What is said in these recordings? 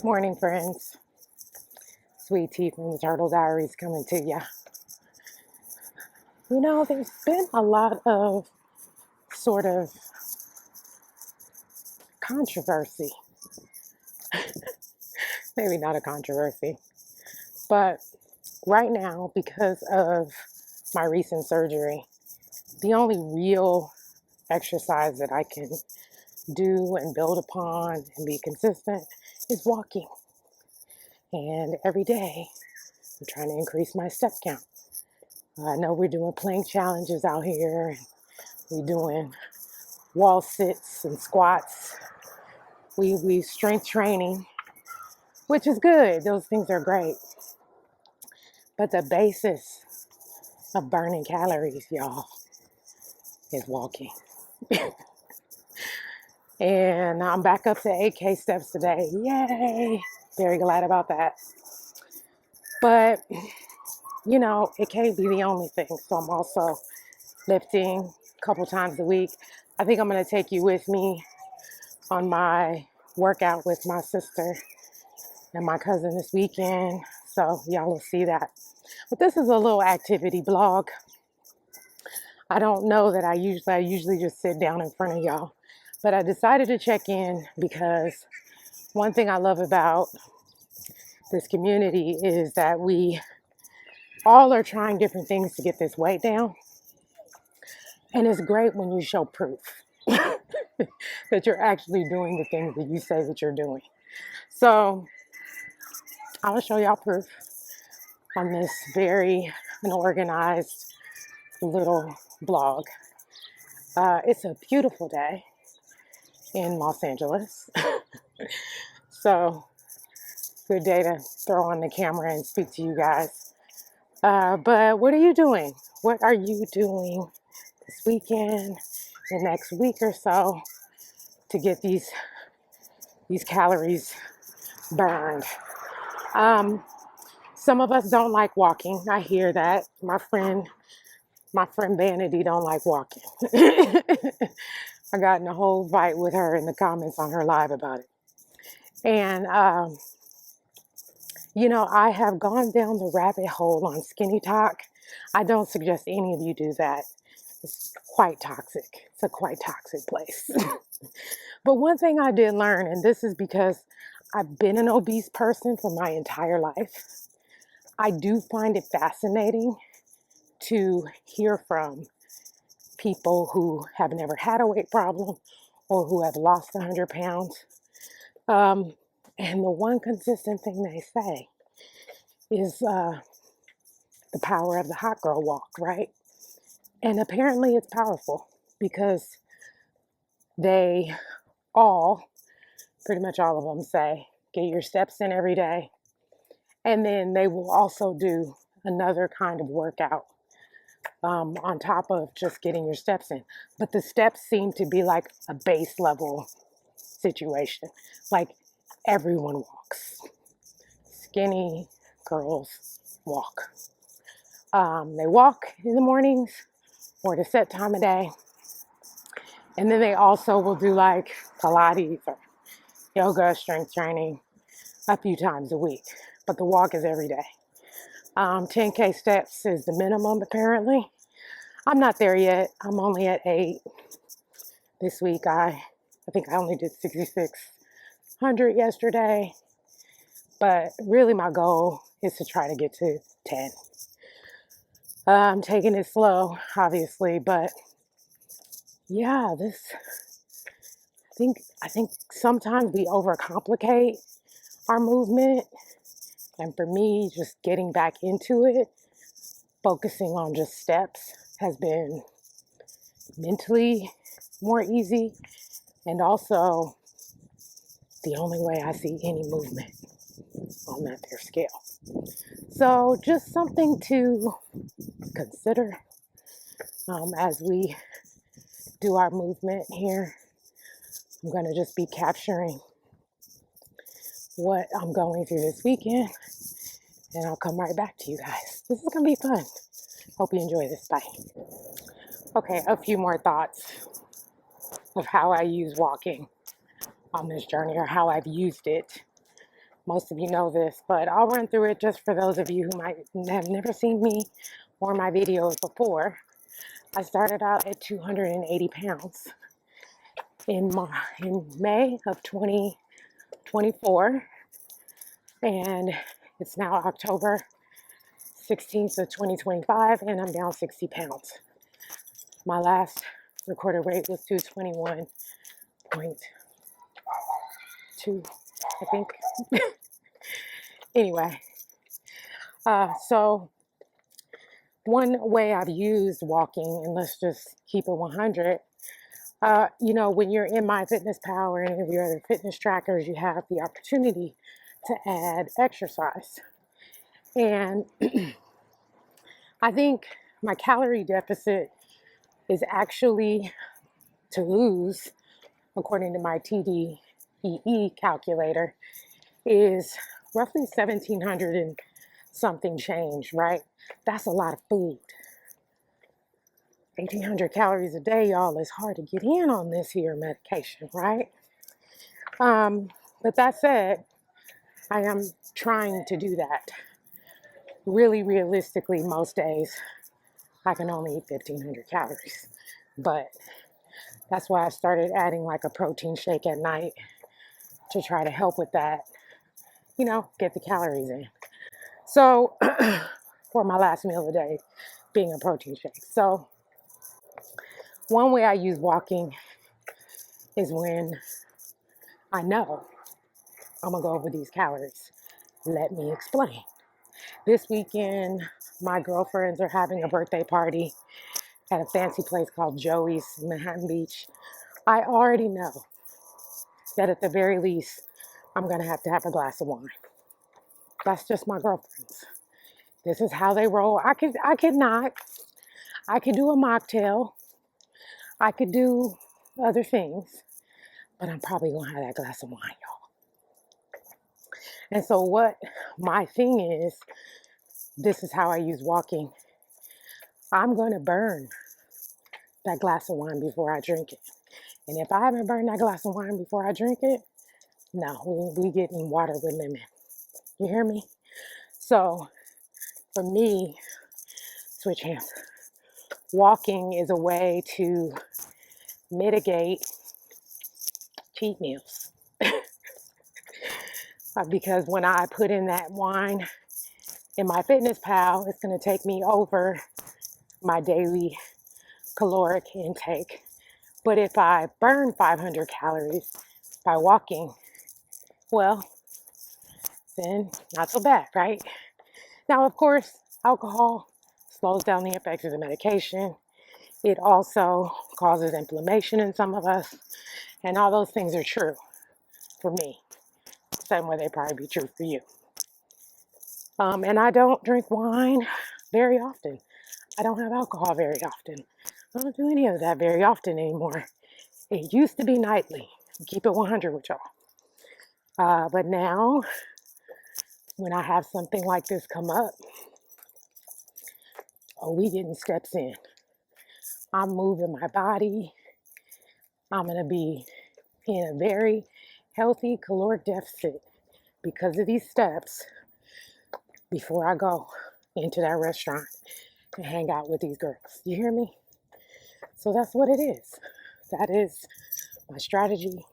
Morning, friends. Sweet tea from the Turtle Diaries coming to ya. There's been a lot of sort of controversy. Maybe not a controversy, but right now, because of my recent surgery, the only real exercise that I can do and build upon and be consistent is walking. And every day, I'm trying to increase my step count. I know we're doing plank challenges out here, and we're doing wall sits and squats. We strength training, which is good. Those things are great. But the basis of burning calories, y'all, is walking. And I'm back up to 8K steps today. Yay! Very glad about that. But, it can't be the only thing. So I'm also lifting a couple times a week. I think I'm going to take you with me on my workout with my sister and my cousin this weekend. So y'all will see that. But this is a little activity blog. I don't know that I usually just sit down in front of y'all. But I decided to check in because one thing I love about this community is that we all are trying different things to get this weight down. And it's great when you show proof that you're actually doing the things that you say that you're doing. So I will show y'all proof on this very unorganized little blog. It's a beautiful day in Los Angeles. So good day to throw on the camera and speak to you guys. But what are you doing? What are you doing this weekend, the next week or so, to get these calories burned? Some of us don't like walking. I hear that. My friend Vanity don't like walking. I got in a whole fight with her in the comments on her live about it. And, I have gone down the rabbit hole on skinny talk. I don't suggest any of you do that. It's quite toxic. It's a quite toxic place. But one thing I did learn, and this is because I've been an obese person for my entire life, I do find it fascinating to hear from people who have never had a weight problem or who have lost 100 pounds. And the one consistent thing they say is the power of the hot girl walk, right? And apparently it's powerful because they all, pretty much all of them say, get your steps in every day. And then they will also do another kind of workout on top of just getting your steps in. But the steps seem to be like a base level situation. Like everyone walks. Skinny girls walk. They walk in the mornings or at a set time of day. And then they also will do like Pilates or yoga, strength training a few times a week. But the walk is every day. 10K steps is the minimum, apparently. I'm not there yet. I'm only at 8. This week, I think I only did 6,600 yesterday. But really my goal is to try to get to 10. I'm taking it slow, obviously, but yeah, I think sometimes we overcomplicate our movement. And for me, just getting back into it, focusing on just steps has been mentally more easy, and also the only way I see any movement on that there scale. So just something to consider as we do our movement here. I'm going to just be capturing what I'm going through this weekend, and I'll come right back to you guys. This is going to be fun. Hope you enjoy this. Bye. Okay, a few more thoughts of how I use walking on this journey, or how I've used it Most of you know this, but I'll run through it just for those of you who might have never seen me or my videos before. I started out at 280 pounds in May of 2024, and it's now October 16th of 2025, and I'm down 60 pounds. My last recorded weight was 221.2, I think. Anyway, so one way I've used walking, and let's just keep it 100, when you're in MyFitnessPal or any of your other fitness trackers, you have the opportunity to add exercise. And I think my calorie deficit is actually to lose, according to my TDEE calculator, is roughly 1,700 and something change, right? That's a lot of food. 1,800 calories a day, y'all, is hard to get in on this here medication, right? But that said, I am trying to do that. Really, realistically, most days, I can only eat 1,500 calories. But that's why I started adding like a protein shake at night to try to help with that, get the calories in. So, for my last meal of the day, being a protein shake. So, one way I use walking is when I know I'm going to go over these calories. Let me explain. This weekend, my girlfriends are having a birthday party at a fancy place called Joey's in Manhattan Beach. I already know that at the very least, I'm going to have a glass of wine. That's just my girlfriends. This is how they roll. I could not. I could do a mocktail. I could do other things, but I'm probably going to have that glass of wine, y'all. And so what my thing is, this is how I use walking. I'm going to burn that glass of wine before I drink it. And if I haven't burned that glass of wine before I drink it, no, we getting water with lemon. You hear me? So for me, switch hands. Walking is a way to mitigate cheat meals. Because when I put in that wine in MyFitnessPal, it's going to take me over my daily caloric intake. But if I burn 500 calories by walking, well, then not so bad, right? Now, of course, alcohol slows down the effects of the medication. It also causes inflammation in some of us. And all those things are true for me. Same way they probably be true for you. And I don't drink wine very often. I don't have alcohol very often. I don't do any of that very often anymore. It used to be nightly. Keep it 100 with y'all. But now, when I have something like this come up, we getting steps in. I'm moving my body. I'm going to be in a very healthy caloric deficit because of these steps before I go into that restaurant and hang out with these girls. You hear me? So that's what it is. That is my strategy.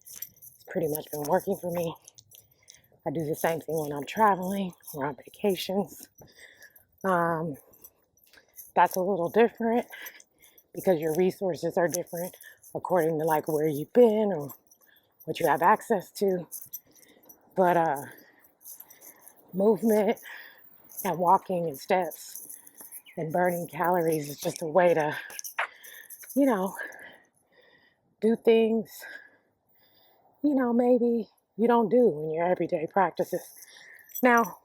It's pretty much been working for me. I do the same thing when I'm traveling or on vacations. That's a little different because your resources are different according to like where you've been or what you have access to. But movement and walking and steps and burning calories is just a way to, do things, maybe you don't do in your everyday practices. Now,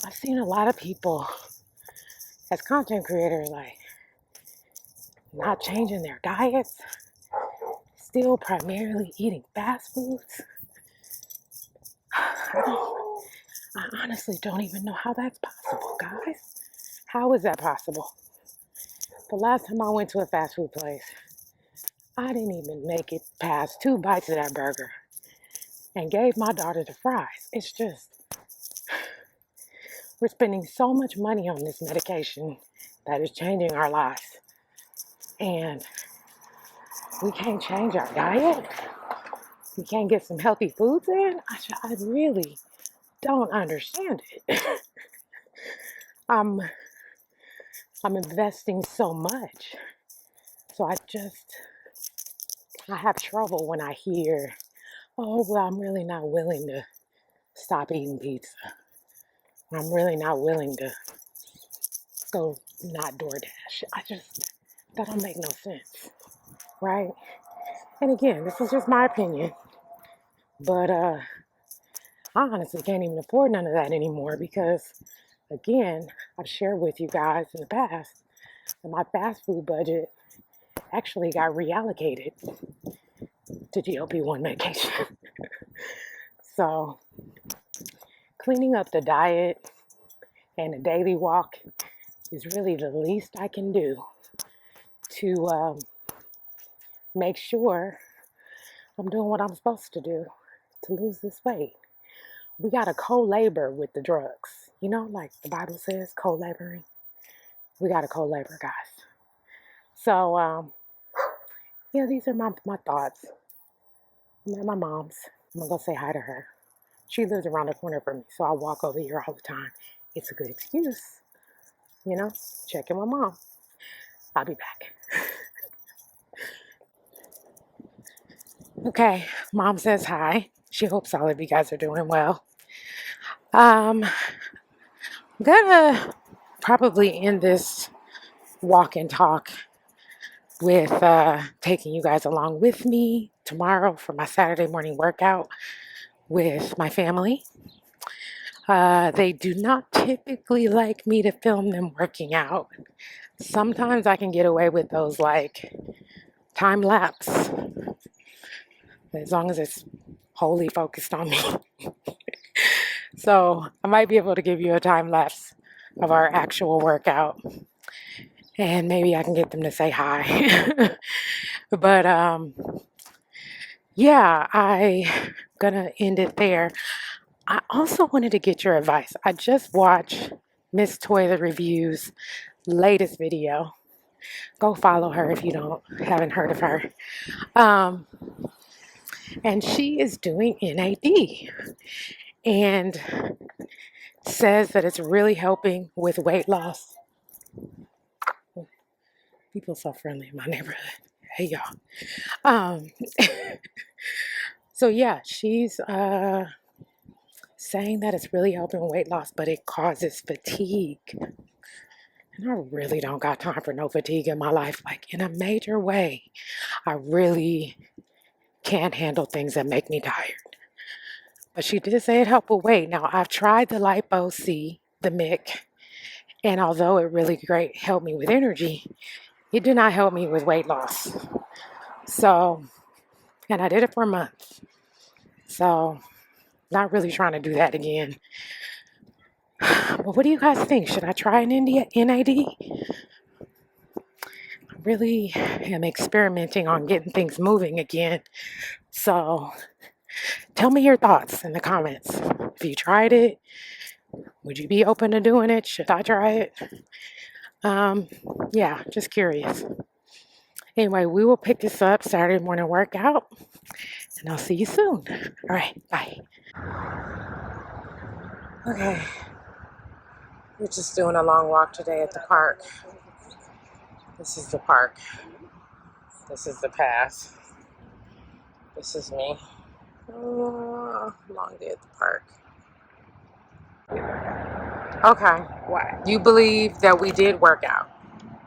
I've seen a lot of people as content creators, like, not changing their diets, still primarily eating fast foods. I honestly don't even know how that's possible, guys. How is that possible? The last time I went to a fast food place, I didn't even make it past 2 bites of that burger. and gave my daughter the fries. It's just, we're spending so much money on this medication that is changing our lives. And we can't change our diet. We can't get some healthy foods in. I really don't understand it. I'm investing so much. So I have trouble when I hear, oh, well, I'm really not willing to stop eating pizza. I'm really not willing to go not DoorDash. That don't make no sense, right? And again, this is just my opinion, but I honestly can't even afford none of that anymore because, again, I've shared with you guys in the past that my fast food budget actually got reallocated to GLP-1 medication. So cleaning up the diet and a daily walk is really the least I can do to make sure I'm doing what I'm supposed to do to lose this weight. We got to co-labor with the drugs. You know, like the Bible says, co-laboring. We got to co-labor, guys. So, yeah, these are my thoughts. I'm at my mom's. I'm going to go say hi to her. She lives around the corner from me, so I walk over here all the time. It's a good excuse, you know, checking my mom. I'll be back. Okay, mom says hi. She hopes all of you guys are doing well. I'm gonna probably end this walk and talk with taking you guys along with me tomorrow for my Saturday morning workout with my family. They do not typically like me to film them working out. Sometimes I can get away with those like time lapse as long as it's wholly focused on me. So I might be able to give you a time lapse of our actual workout and maybe I can get them to say hi. But yeah, I'm gonna end it there. I also wanted to get your advice. I just watched Miss Toy the Review's latest video. Go follow her if you haven't heard of her. And she is doing NAD and says that it's really helping with weight loss. People so friendly in my neighborhood. Hey y'all. So yeah, she's saying that it's really helping weight loss, but it causes fatigue. And I really don't got time for no fatigue in my life, like in a major way. I really can't handle things that make me tired. But she did say it helped with weight. Now, I've tried the Lipo C, the MIC, and although it really helped me with energy, it did not help me with weight loss. So, and I did it for a month. So, not really trying to do that again. But what do you guys think? Should I try an NAD? I really am experimenting on getting things moving again. So, tell me your thoughts in the comments. If you tried it, would you be open to doing it? Should I try it? Yeah, just curious. Anyway, we will pick this up Saturday morning workout, and I'll see you soon. All right, bye. Okay, we're just doing a long walk today at the park. This is the park. This is the path. This is me. Long day at the park. Okay. Why? You believe that we did work out?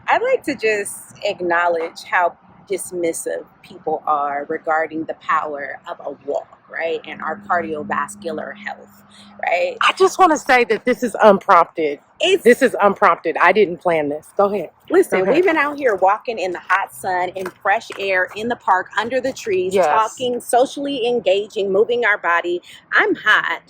I'd like to just acknowledge how dismissive people are regarding the power of a walk, right? And our cardiovascular health, right? I just want to say that this is unprompted. This is unprompted. I didn't plan this. Go ahead. Listen, we've been out here walking in the hot sun, in fresh air, in the park, under the trees, Yes. talking, socially engaging, moving our body. I'm hot.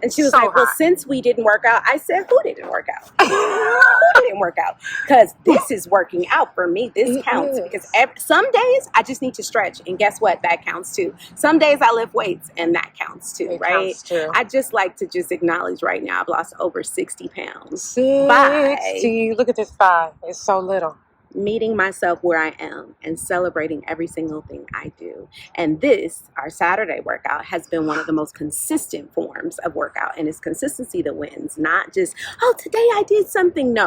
And she was So like, well, hot. since we didn't work out, I said, who didn't work out? Who didn't work out? Because this is working out for me. This It counts. is. Because some days I just need to stretch. And guess what? That counts too. Some days I lift weights and that counts too, It right? counts too. I just like to just acknowledge right now I've lost over 60 pounds 60. Look at this thigh. It's so little. meeting myself where I am and celebrating every single thing I do. And this, our Saturday workout, has been one of the most consistent forms of workout. And it's consistency that wins, not just, oh, today I did something. No,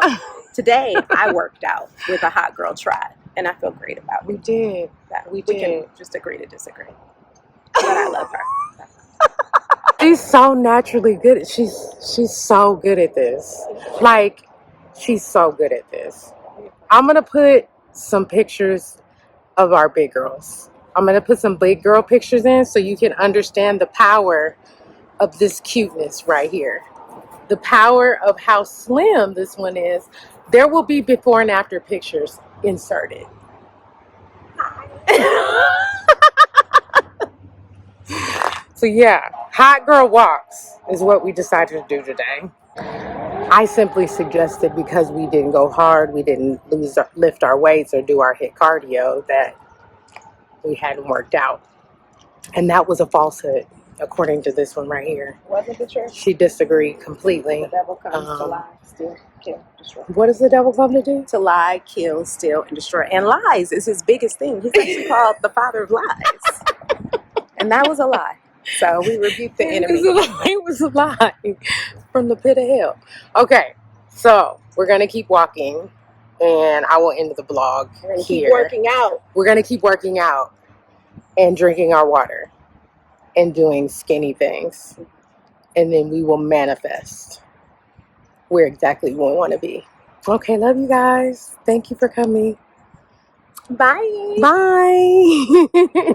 today I worked out with a hot girl tribe. And I feel great about it. We did. We can did. just agree to disagree. But I love her. She's so naturally good. She's so good at this. Like, she's so good at this. I'm going to put some pictures of our big girls. I'm going to put some big girl pictures in so you can understand the power of this cuteness right here. The power of how slim this one is. There will be before and after pictures inserted. So yeah, hot girl walks is what we decided to do today. I simply suggested because we didn't go hard, we didn't lift our weights or do our HIIT cardio, that we hadn't worked out. And that was a falsehood, according to this one right here. Wasn't it true? She disagreed completely. The devil comes to lie, steal, kill, destroy. What does the devil come to do? To lie, kill, steal, and destroy. And lies is his biggest thing. He's actually called the father of lies. And that was a lie. So we rebuke the enemy. It was a lie from the pit of hell. Okay, so we're going to keep walking, and I will end the vlog We're gonna here. keep working out. We're going to keep working out and drinking our water and doing skinny things. And then we will manifest where exactly we want to be. Okay, love you guys. Thank you for coming. Bye. Bye.